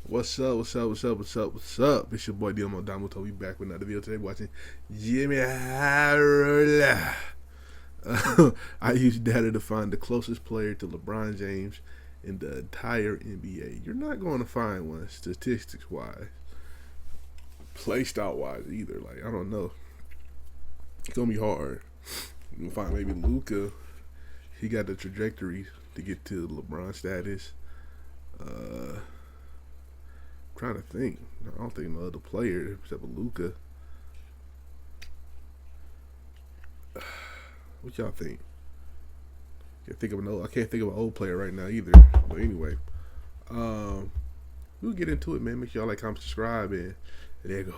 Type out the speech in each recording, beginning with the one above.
What's up? What's up? What's up? What's up? What's up? It's your boy Domuto. We back with another video today. Watching JxmyHighroller. I use data to find the closest player to LeBron James in the entire NBA. You're not going to find one statistics wise, play style wise either. Like, I don't know. It's gonna be hard. You'll find maybe Luka. He got the trajectory to get to LeBron status. Trying to think. I don't think no other player except for Luka. What y'all think? I can't think of an old player right now either. But anyway, we'll get into it, man. Make sure y'all like, comment, subscribe, and there you go.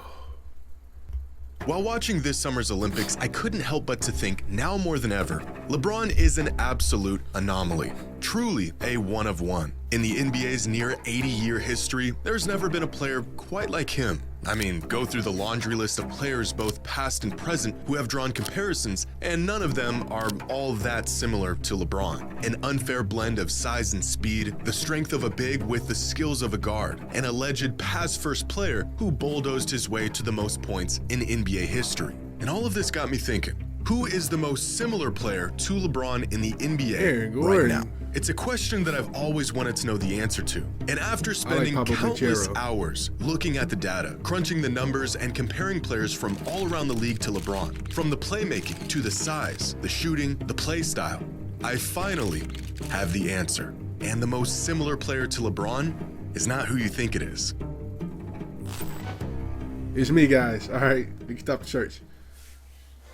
While watching this summer's Olympics, I couldn't help but to think, now more than ever, LeBron is an absolute anomaly. Truly a one of one. In the NBA's near 80-year history, there's never been a player quite like him. I mean, go through the laundry list of players both past and present who have drawn comparisons, and none of them are all that similar to LeBron. An unfair blend of size and speed, the strength of a big with the skills of a guard, an alleged pass-first player who bulldozed his way to the most points in NBA history. And all of this got me thinking, who is the most similar player to LeBron in the NBA right now? It's a question that I've always wanted to know the answer to. And after spending countless hours looking at the data, crunching the numbers, and comparing players from all around the league to LeBron, from the playmaking to the size, the shooting, the play style, I finally have the answer. And the most similar player to LeBron is not who you think it is. It's me, guys. All right, we can stop the church.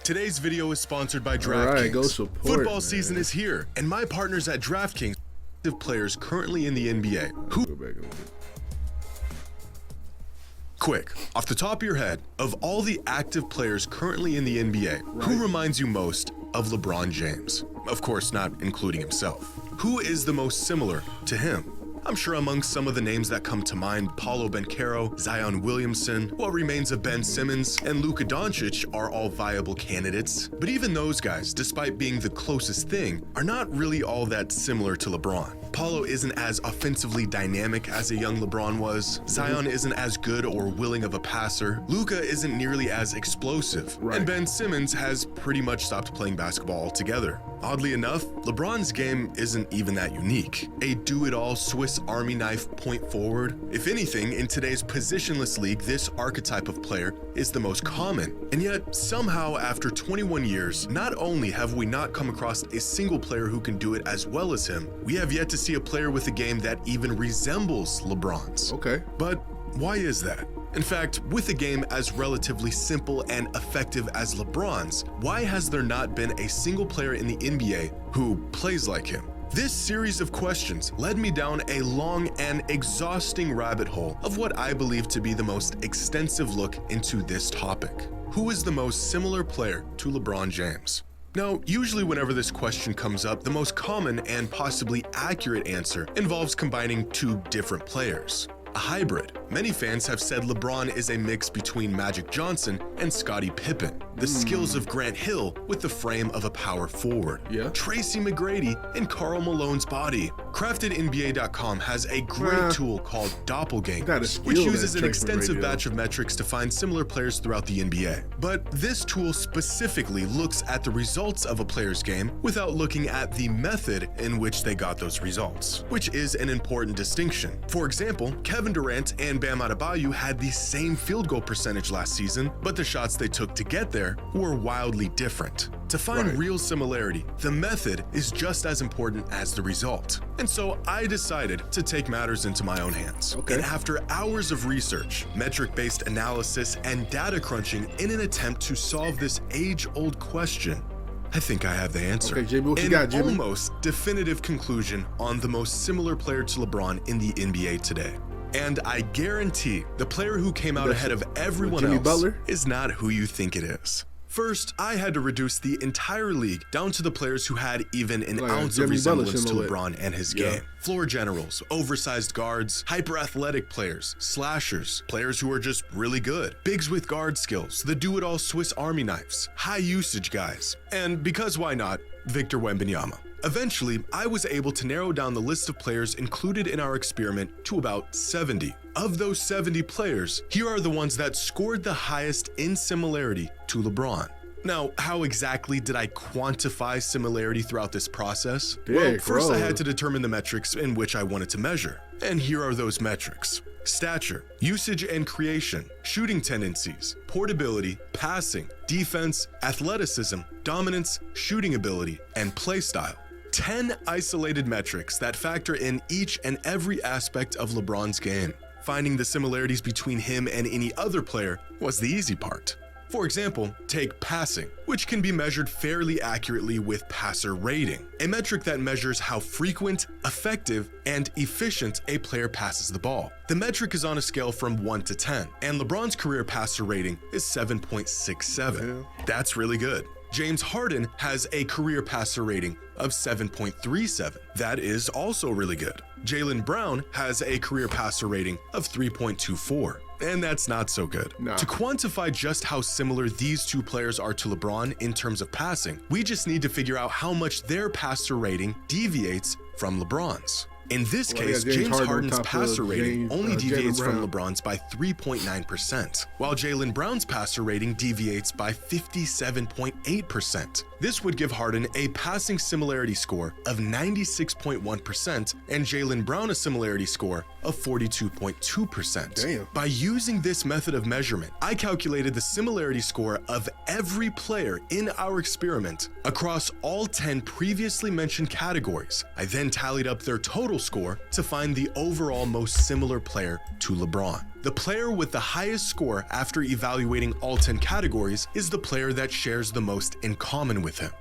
Today's video is sponsored by DraftKings. Right, go support, Football season is here, and my partners at DraftKings have players currently in the NBA. Quick, off the top of your head, of all the active players currently in the NBA, who reminds you most of LeBron James? Of course, not including himself. Who is the most similar to him? I'm sure amongst some of the names that come to mind, Paolo Banchero, Zion Williamson, what remains of Ben Simmons, and Luka Doncic are all viable candidates. But even those guys, despite being the closest thing, are not really all that similar to LeBron. Paolo isn't as offensively dynamic as a young LeBron was. Zion isn't as good or willing of a passer. Luka isn't nearly as explosive. And Ben Simmons has pretty much stopped playing basketball altogether. Oddly enough, LeBron's game isn't even that unique. A do-it-all Swiss Army knife point forward. If anything, in today's positionless league, this archetype of player is the most common. And yet, somehow, after 21 years, not only have we not come across a single player who can do it as well as him, we have yet to see a player with a game that even resembles LeBron's. Okay. But why is that? In fact, with a game as relatively simple and effective as LeBron's, why has there not been a single player in the NBA who plays like him? This series of questions led me down a long and exhausting rabbit hole of what I believe to be the most extensive look into this topic. Who is the most similar player to LeBron James? Now, usually whenever this question comes up, the most common and possibly accurate answer involves combining two different players. A hybrid. Many fans have said LeBron is a mix between Magic Johnson and Scottie Pippen. The skills of Grant Hill with the frame of a power forward. Tracy McGrady and Karl Malone's body. CraftedNBA.com has a great tool called Doppelganger, which uses an extensive batch of metrics to find similar players throughout the NBA. But this tool specifically looks at the results of a player's game without looking at the method in which they got those results, which is an important distinction. For example, Kevin Durant and Bam Adebayo had the same field goal percentage last season, but the shots they took to get there were wildly different. To find real similarity, the method is just as important as the result. And so I decided to take matters into my own hands. And after hours of research, metric-based analysis, and data crunching in an attempt to solve this age-old question, I think I have the answer. Okay, Jimmy, what you got, Jimmy? Almost definitive conclusion on the most similar player to LeBron in the NBA today. And I guarantee the player who came out ahead of everyone else is not who you think it is. First, I had to reduce the entire league down to the players who had even an ounce of resemblance to LeBron and his game. Floor generals, oversized guards, hyper-athletic players, slashers, players who are just really good, bigs with guard skills, the do-it-all Swiss Army knives, high-usage guys, and because why not, Victor Wembanyama. Eventually, I was able to narrow down the list of players included in our experiment to about 70. Of those 70 players, here are the ones that scored the highest in similarity to LeBron. Now, how exactly did I quantify similarity throughout this process? Well, first I had to determine the metrics in which I wanted to measure. And here are those metrics: stature, usage and creation, shooting tendencies, portability, passing, defense, athleticism, dominance, shooting ability, and play style. 10 isolated metrics that factor in each and every aspect of LeBron's game. Finding the similarities between him and any other player was the easy part. For example, take passing, which can be measured fairly accurately with passer rating, a metric that measures how frequent, effective, and efficient a player passes the ball. The metric is on a scale from 1 to 10, and LeBron's career passer rating is 7.67. That's really good. James Harden has a career passer rating of 7.37. That is also really good. Jaylen Brown has a career passer rating of 3.24. And that's not so good. To quantify just how similar these two players are to LeBron in terms of passing, we just need to figure out how much their passer rating deviates from LeBron's. In this case, James Harden's passer rating only deviates from LeBron's by 3.9%, while Jaylen Brown's passer rating deviates by 57.8%. This would give Harden a passing similarity score of 96.1% and Jaylen Brown a similarity score of 42.2%. By using this method of measurement, I calculated the similarity score of every player in our experiment across all 10 previously mentioned categories. I then tallied up their total score to find the overall most similar player to LeBron. The player with the highest score after evaluating all 10 categories is the player that shares the most in common with him.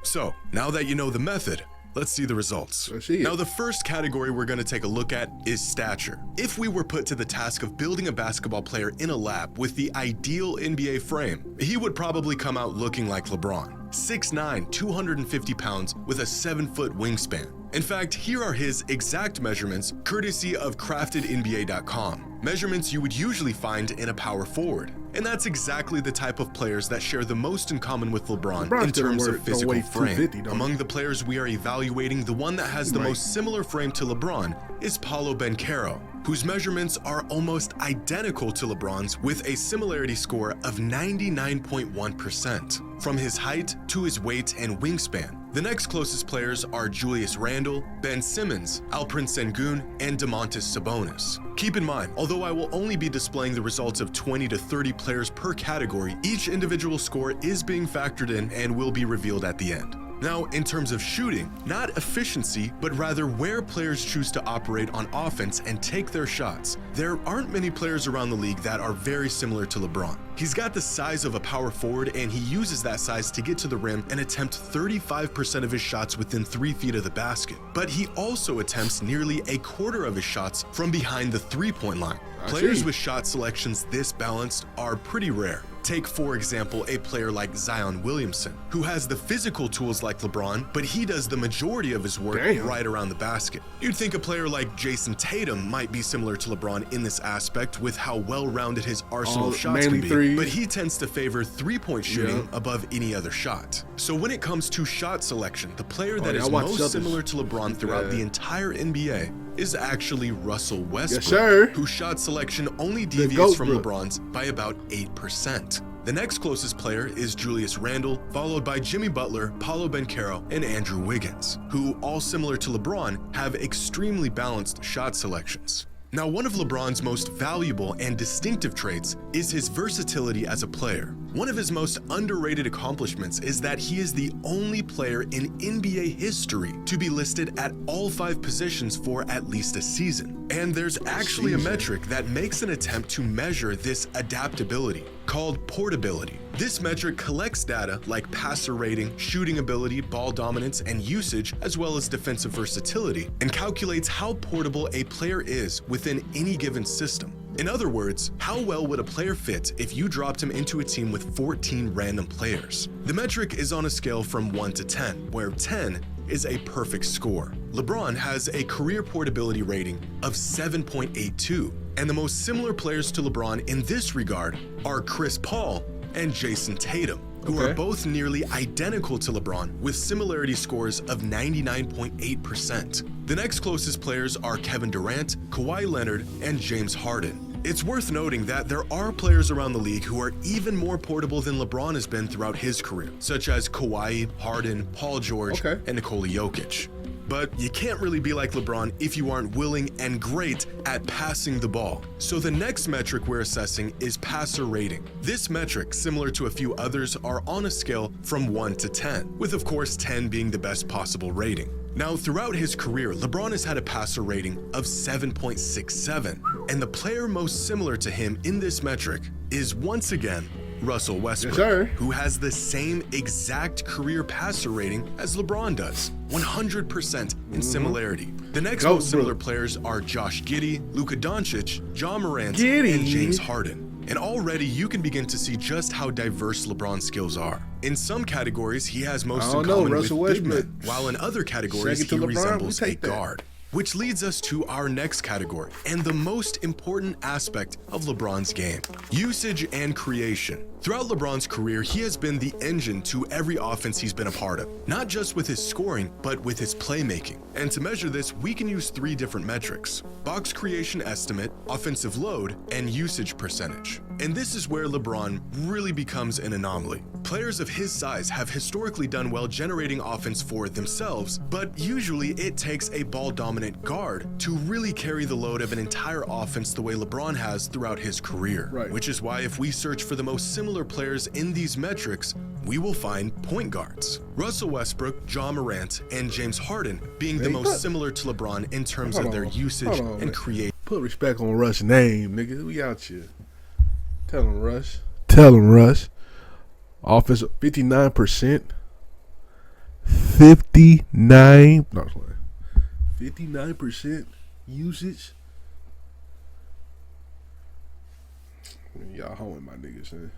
So, now that you know the method, let's see the results. Now, the first category we're going to take a look at is stature. If we were put to the task of building a basketball player in a lab with the ideal NBA frame, he would probably come out looking like LeBron. 6'9", 250 pounds with a 7-foot wingspan. In fact, here are his exact measurements, courtesy of craftednba.com. Measurements you would usually find in a power forward. And that's exactly the type of players that share the most in common with LeBron in terms of physical frame. Among the players we are evaluating, the one that has the most similar frame to LeBron is Paolo Banchero, whose measurements are almost identical to LeBron's with a similarity score of 99.1%, from his height to his weight and wingspan. The next closest players are Julius Randle, Ben Simmons, Alperen Sengun, and Domantas Sabonis. Keep in mind, although I will only be displaying the results of 20 to 30 players per category, each individual score is being factored in and will be revealed at the end. Now, in terms of shooting, not efficiency, but rather where players choose to operate on offense and take their shots, there aren't many players around the league that are very similar to LeBron. He's got the size of a power forward, and he uses that size to get to the rim and attempt 35% of his shots within 3 feet of the basket. But he also attempts nearly a quarter of his shots from behind the three-point line. Players with shot selections this balanced are pretty rare. Take, for example, a player like Zion Williamson, who has the physical tools like LeBron, but he does the majority of his work right around the basket. You'd think a player like Jason Tatum might be similar to LeBron in this aspect with how well-rounded his arsenal of shots can be, but he tends to favor three-point shooting above any other shot. So when it comes to shot selection, the player that is most similar to LeBron throughout the entire NBA is actually Russell Westbrook, whose shot selection only deviates from LeBron's by about 8%. The next closest player is Julius Randle, followed by Jimmy Butler, Paolo Banchero, and Andrew Wiggins, who, all similar to LeBron, have extremely balanced shot selections. Now, one of LeBron's most valuable and distinctive traits is his versatility as a player. One of his most underrated accomplishments is that he is the only player in NBA history to be listed at all 5 positions for at least a season. And there's actually a metric that makes an attempt to measure this adaptability, called portability. This metric collects data like passer rating, shooting ability, ball dominance, and usage, as well as defensive versatility, and calculates how portable a player is within any given system. In other words, how well would a player fit if you dropped him into a team with 14 random players? The metric is on a scale from 1 to 10, where 10 is a perfect score. LeBron has a career portability rating of 7.82, and the most similar players to LeBron in this regard are Chris Paul and Jason Tatum. who are both nearly identical to LeBron with similarity scores of 99.8%. The next closest players are Kevin Durant, Kawhi Leonard, and James Harden. It's worth noting that there are players around the league who are even more portable than LeBron has been throughout his career, such as Kawhi, Harden, Paul George, and Nikola Jokic. But you can't really be like LeBron if you aren't willing and great at passing the ball. So the next metric we're assessing is passer rating. This metric, similar to a few others, are on a scale from 1 to 10, with of course 10 being the best possible rating. Now, throughout his career, LeBron has had a passer rating of 7.67, and the player most similar to him in this metric is once again Russell Westbrook, who has the same exact career passer rating as LeBron does, 100% in similarity. The next most similar players are Josh Giddey, Luka Doncic, Ja Morant, and James Harden. And already you can begin to see just how diverse LeBron's skills are. In some categories, he has most in common with big men, while in other categories, he resembles a guard. Which leads us to our next category, and the most important aspect of LeBron's game: usage and creation. Throughout LeBron's career, he has been the engine to every offense he's been a part of, not just with his scoring, but with his playmaking. And to measure this, we can use 3 different metrics: box creation estimate, offensive load, and usage percentage. And this is where LeBron really becomes an anomaly. Players of his size have historically done well generating offense for themselves, but usually it takes a ball-dominant guard to really carry the load of an entire offense the way LeBron has throughout his career. Which is why if we search for the most similar players in these metrics, we will find point guards. Russell Westbrook, Ja Morant, and James Harden being the most similar to LeBron in terms of their usage and creation. Put respect on Rush's name, nigga. We out here. Tell him, Rush. Tell him, Rush. Offense 59%. 59% usage. Y'all hoeing my niggas, man.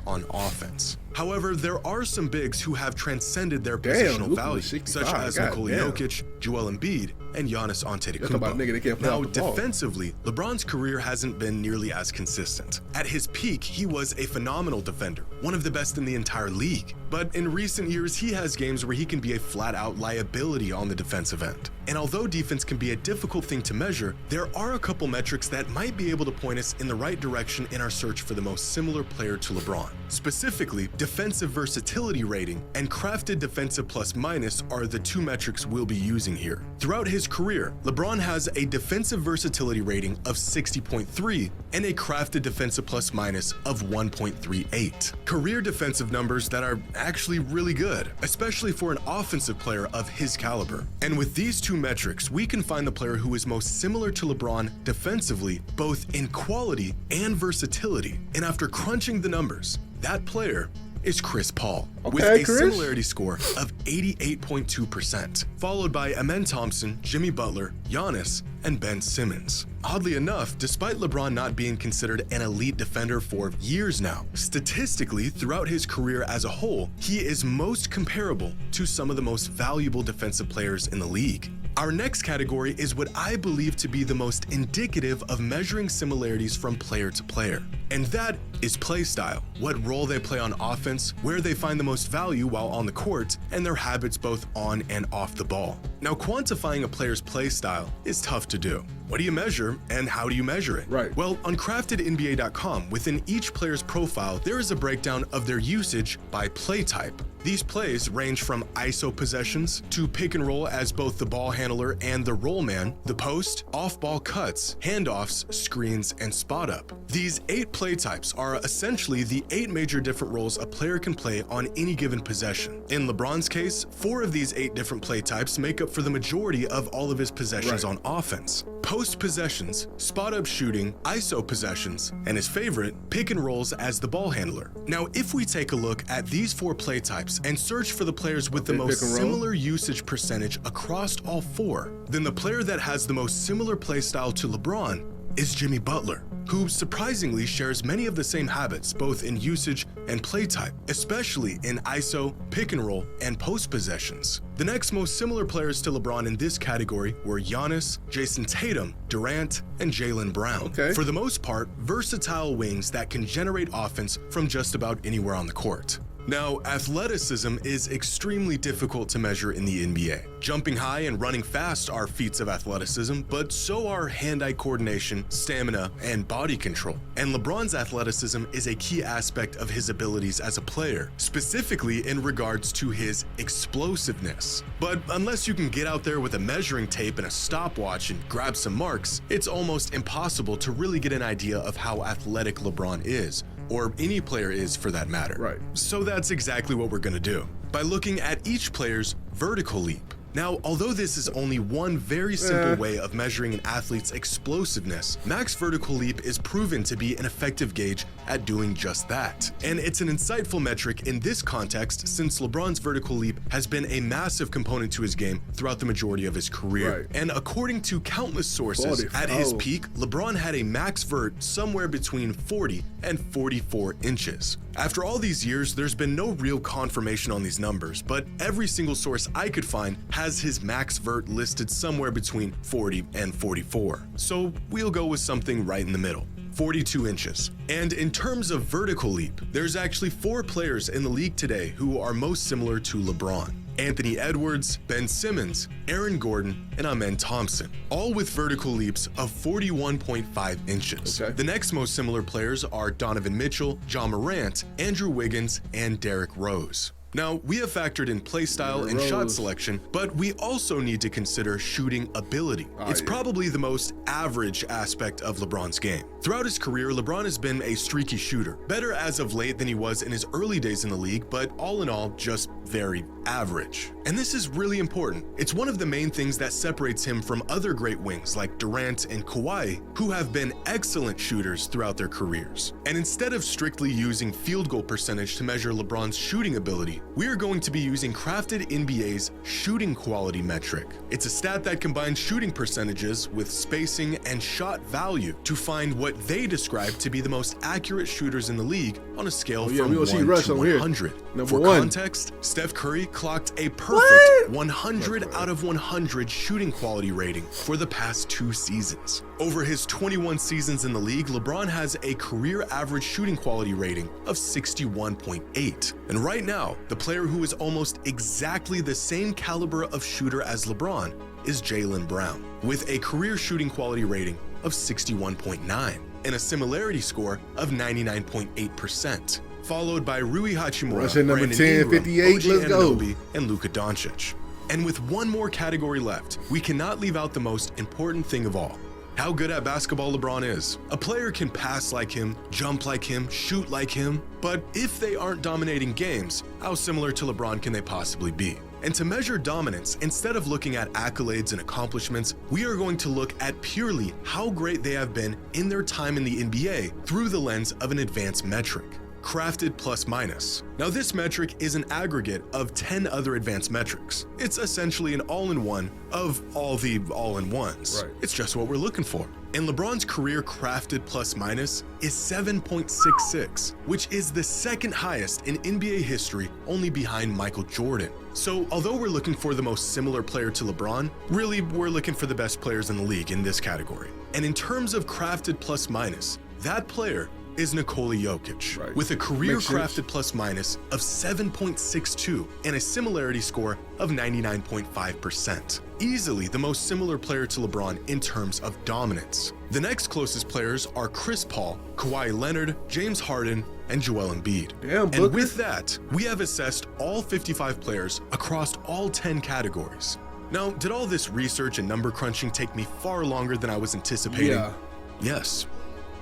On offense. However, there are some bigs who have transcended their positional value, such as Nikola Jokic, Joel Embiid, and Giannis Antetokounmpo. Now, defensively, LeBron's career hasn't been nearly as consistent. At his peak, he was a phenomenal defender, one of the best in the entire league. But in recent years, he has games where he can be a flat-out liability on the defensive end. And although defense can be a difficult thing to measure, there are a couple metrics that might be able to point us in the right direction in our search for the most similar player to LeBron. Specifically, defensive versatility rating and crafted defensive plus minus are the 2 metrics we'll be using here. Throughout his career, LeBron has a defensive versatility rating of 60.3 and a crafted defensive plus minus of 1.38. Career defensive numbers that are actually really good, especially for an offensive player of his caliber. And with these 2 metrics, we can find the player who is most similar to LeBron defensively, both in quality and versatility. And after crunching the numbers, that player is Chris Paul, with a similarity score of 88.2%, followed by Amen Thompson, Jimmy Butler, Giannis, and Ben Simmons. Oddly enough, despite LeBron not being considered an elite defender for years now, statistically, throughout his career as a whole, he is most comparable to some of the most valuable defensive players in the league. Our next category is what I believe to be the most indicative of measuring similarities from player to player, and that is play style, what role they play on offense, where they find the most value while on the court, and their habits both on and off the ball. Now, quantifying a player's play style is tough to do. What do you measure and how do you measure it? Well, on craftednba.com, within each player's profile, there is a breakdown of their usage by play type. These plays range from ISO possessions to pick and roll as both the ball handler and the roll man, the post, off-ball cuts, handoffs, screens, and spot up. These 8 play types are essentially the 8 major different roles a player can play on any given possession. In LeBron's case, 4 of these 8 different play types make up for the majority of all of his possessions on offense: post possessions, spot up shooting, ISO possessions, and his favorite, pick and rolls as the ball handler. Now, if we take a look at these 4 play types and search for the players with the most similar usage percentage across all 4, then the player that has the most similar play style to LeBron is Jimmy Butler, who surprisingly shares many of the same habits both in usage and play type, especially in ISO, pick and roll, and post possessions. The next most similar players to LeBron in this category were Giannis, Jason Tatum, Durant, and Jaylen Brown. For the most part, versatile wings that can generate offense from just about anywhere on the court. Now, athleticism is extremely difficult to measure in the NBA. Jumping high and running fast are feats of athleticism, but so are hand-eye coordination, stamina, and body control. And LeBron's athleticism is a key aspect of his abilities as a player, specifically in regards to his explosiveness. But unless you can get out there with a measuring tape and a stopwatch and grab some marks, it's almost impossible to really get an idea of how athletic LeBron is, or any player is for that matter. Right. So that's exactly what we're gonna do, by looking at each player's vertical leap. Now, although this is only one very simple way of measuring an athlete's explosiveness, max vertical leap is proven to be an effective gauge at doing just that. And it's an insightful metric in this context since LeBron's vertical leap has been a massive component to his game throughout the majority of his career. Right. And according to countless sources, at his peak, LeBron had a max vert somewhere between 40 and 44 inches. After all these years, there's been no real confirmation on these numbers, but every single source I could find has his max vert listed somewhere between 40 and 44. So we'll go with something right in the middle. 42 inches. And in terms of vertical leap, there's actually 4 players in the league today who are most similar to LeBron: Anthony Edwards, Ben Simmons, Aaron Gordon, and Amen Thompson, all with vertical leaps of 41.5 inches. Okay. The next most similar players are Donovan Mitchell, John Morant, Andrew Wiggins, and Derrick Rose. Now, we have factored in play style and shot selection, but we also need to consider shooting ability. It's probably the most average aspect of LeBron's game. Throughout his career, LeBron has been a streaky shooter, better as of late than he was in his early days in the league, but all in all, just very average. And this is really important. It's one of the main things that separates him from other great wings like Durant and Kawhi, who have been excellent shooters throughout their careers. And instead of strictly using field goal percentage to measure LeBron's shooting ability, we are going to be using Crafted NBA's shooting quality metric. It's a stat that combines shooting percentages with spacing and shot value to find what they describe to be the most accurate shooters in the league on a scale from 1 to 100. For context, Steph Curry clocked a perfect 100 out of 100 shooting quality rating for the past 2 seasons. Over his 21 seasons in the league, LeBron has a career average shooting quality rating of 61.8. And right now, the player who is almost exactly the same caliber of shooter as LeBron is Jaylen Brown, with a career shooting quality rating of 61.9 and a similarity score of 99.8%, followed by Rui Hachimura, Brandon 10, Ingram, 58, OG let's go. Anunoby, and Luka Doncic. And with one more category left, we cannot leave out the most important thing of all: how good at basketball LeBron is. A player can pass like him, jump like him, shoot like him, but if they aren't dominating games, how similar to LeBron can they possibly be? And to measure dominance, instead of looking at accolades and accomplishments, we are going to look at purely how great they have been in their time in the NBA through the lens of an advanced metric: Crafted plus minus. Now, this metric is an aggregate of 10 other advanced metrics. It's essentially an all-in-one of all the all-in-ones. Right. It's just what we're looking for. And LeBron's career crafted plus minus is 7.66, which is the second highest in NBA history, only behind Michael Jordan. So although we're looking for the most similar player to LeBron, really we're looking for the best players in the league in this category. And in terms of crafted plus minus, that player is Nikola Jokic, with a career crafted plus minus of 7.62 and a similarity score of 99.5%. Easily the most similar player to LeBron in terms of dominance. The next closest players are Chris Paul, Kawhi Leonard, James Harden, and Joel Embiid. And with that, we have assessed all 55 players across all 10 categories. Now, did all this research and number crunching take me far longer than I was anticipating? Yeah. Yes.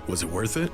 Was it worth it?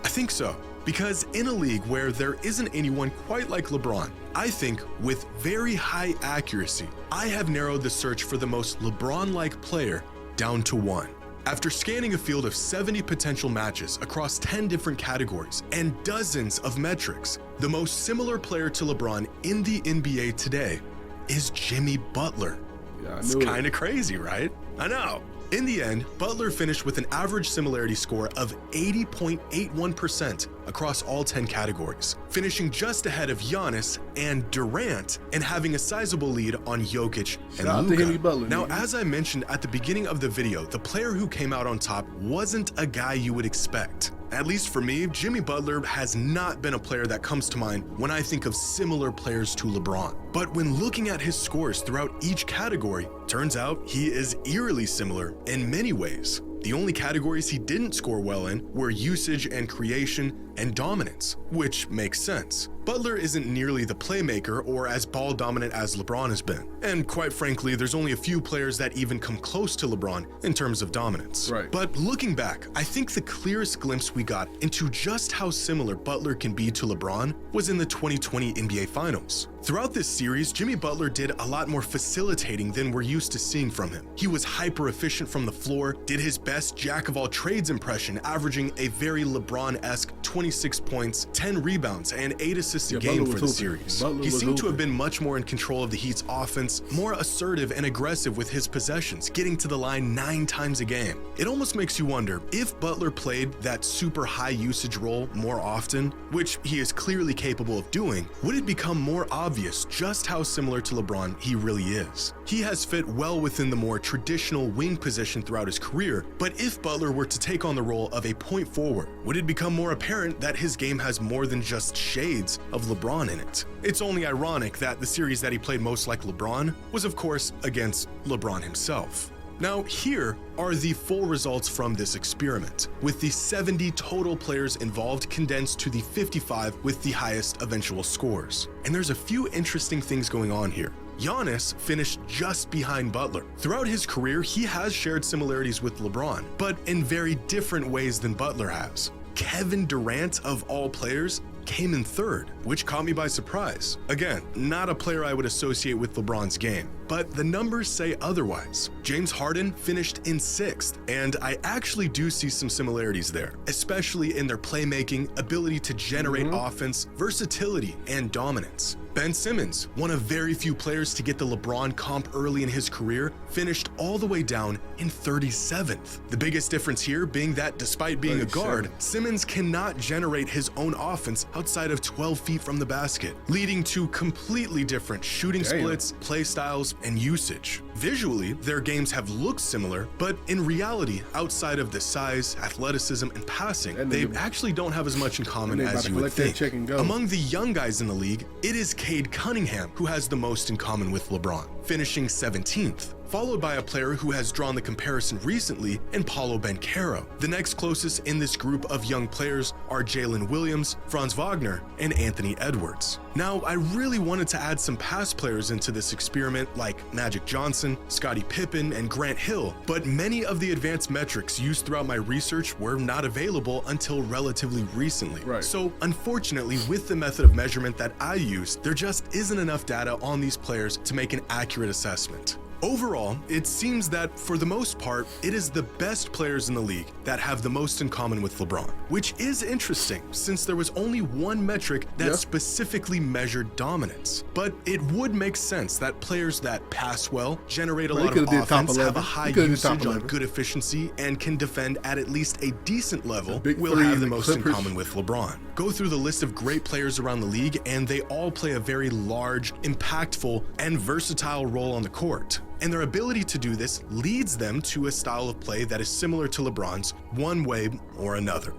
I think so, because in a league where there isn't anyone quite like LeBron, I think with very high accuracy, I have narrowed the search for the most LeBron-like player down to 1. After scanning a field of 70 potential matches across 10 different categories and dozens of metrics, the most similar player to LeBron in the NBA today is Jimmy Butler. Yeah, it's kind of crazy, right? I know. In the end, Butler finished with an average similarity score of 80.81% across all 10 categories, finishing just ahead of Giannis and Durant and having a sizable lead on Jokic and Luka. Now, as I mentioned at the beginning of the video, the player who came out on top wasn't a guy you would expect. At least for me, Jimmy Butler has not been a player that comes to mind when I think of similar players to LeBron. But when looking at his scores throughout each category, turns out he is eerily similar in many ways. The only categories he didn't score well in were usage and creation and dominance, which makes sense. Butler isn't nearly the playmaker or as ball dominant as LeBron has been. And quite frankly, there's only a few players that even come close to LeBron in terms of dominance. Right. But looking back, I think the clearest glimpse we got into just how similar Butler can be to LeBron was in the 2020 NBA Finals. Throughout this series, Jimmy Butler did a lot more facilitating than we're used to seeing from him. He was hyper efficient from the floor, did his best jack-of-all-trades impression, averaging a very LeBron-esque 26 points, 10 rebounds, and 8 assists a game for the series. He seemed to have been much more in control of the Heat's offense, more assertive and aggressive with his possessions, getting to the line 9 times a game. It almost makes you wonder, if Butler played that super high usage role more often, which he is clearly capable of doing, would it become more obvious just how similar to LeBron he really is? He has fit well within the more traditional wing position throughout his career, but if Butler were to take on the role of a point forward, would it become more apparent that his game has more than just shades of LeBron in it? It's only ironic that the series that he played most like LeBron was, of course, against LeBron himself. Now, here are the full results from this experiment, with the 70 total players involved condensed to the 55 with the highest eventual scores. And there's a few interesting things going on here. Giannis finished just behind Butler. Throughout his career, he has shared similarities with LeBron, but in very different ways than Butler has. Kevin Durant, of all players, came in third, which caught me by surprise. Again, not a player I would associate with LeBron's game, but the numbers say otherwise. James Harden finished in 6th, and I actually do see some similarities there, especially in their playmaking, ability to generate offense, versatility, and dominance. Ben Simmons, one of very few players to get the LeBron comp early in his career, finished all the way down in 37th. The biggest difference here being that despite being a guard, Simmons cannot generate his own offense outside of 12 feet from the basket, leading to completely different shooting splits, play styles, and usage. Visually, their games have looked similar, but in reality, outside of the size, athleticism, and passing, they actually don't have as much in common as you would think. Among the young guys in the league, it is Cade Cunningham who has the most in common with LeBron, finishing 17th. Followed by a player who has drawn the comparison recently in Paolo Banchero. The next closest in this group of young players are Jalen Williams, Franz Wagner, and Anthony Edwards. Now, I really wanted to add some past players into this experiment like Magic Johnson, Scottie Pippen, and Grant Hill, but many of the advanced metrics used throughout my research were not available until relatively recently. So, unfortunately, with the method of measurement that I used, there just isn't enough data on these players to make an accurate assessment. Overall, it seems that for the most part, it is the best players in the league that have the most in common with LeBron, which is interesting since there was only one metric that specifically measured dominance. But it would make sense that players that pass well, generate a lot of offense, have a high usage on good efficiency, and can defend at least a decent level will have the most in common with LeBron. Go through the list of great players around the league, and they all play a very large, impactful, and versatile role on the court. And their ability to do this leads them to a style of play that is similar to LeBron's one way or another.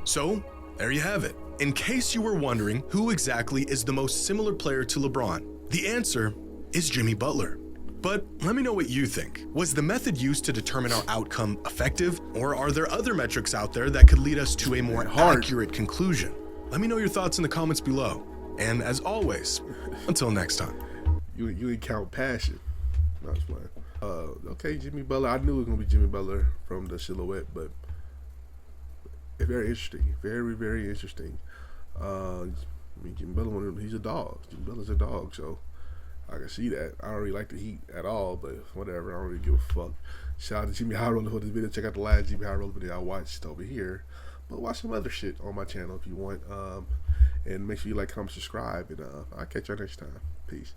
So, there you have it. In case you were wondering who exactly is the most similar player to LeBron, the answer is Jimmy Butler. But let me know what you think. Was the method used to determine our outcome effective, or are there other metrics out there that could lead us to a more accurate conclusion? Let me know your thoughts in the comments below. And as always, until next time. You ain't count passion. No, I was playing. Okay, Jimmy Butler. I knew it was gonna be Jimmy Butler from the silhouette, but it's very interesting. Very, very interesting. I mean, Jimmy Butler, he's a dog. Jimmy Butler's a dog, so I can see that. I don't really like the Heat at all, but whatever. I don't really give a fuck. Shout out to JxmyHighroller for this video. Check out the last JxmyHighroller video I watched over here. But watch some other shit on my channel if you want. And make sure you like, comment, subscribe, and I'll catch y'all next time. Peace.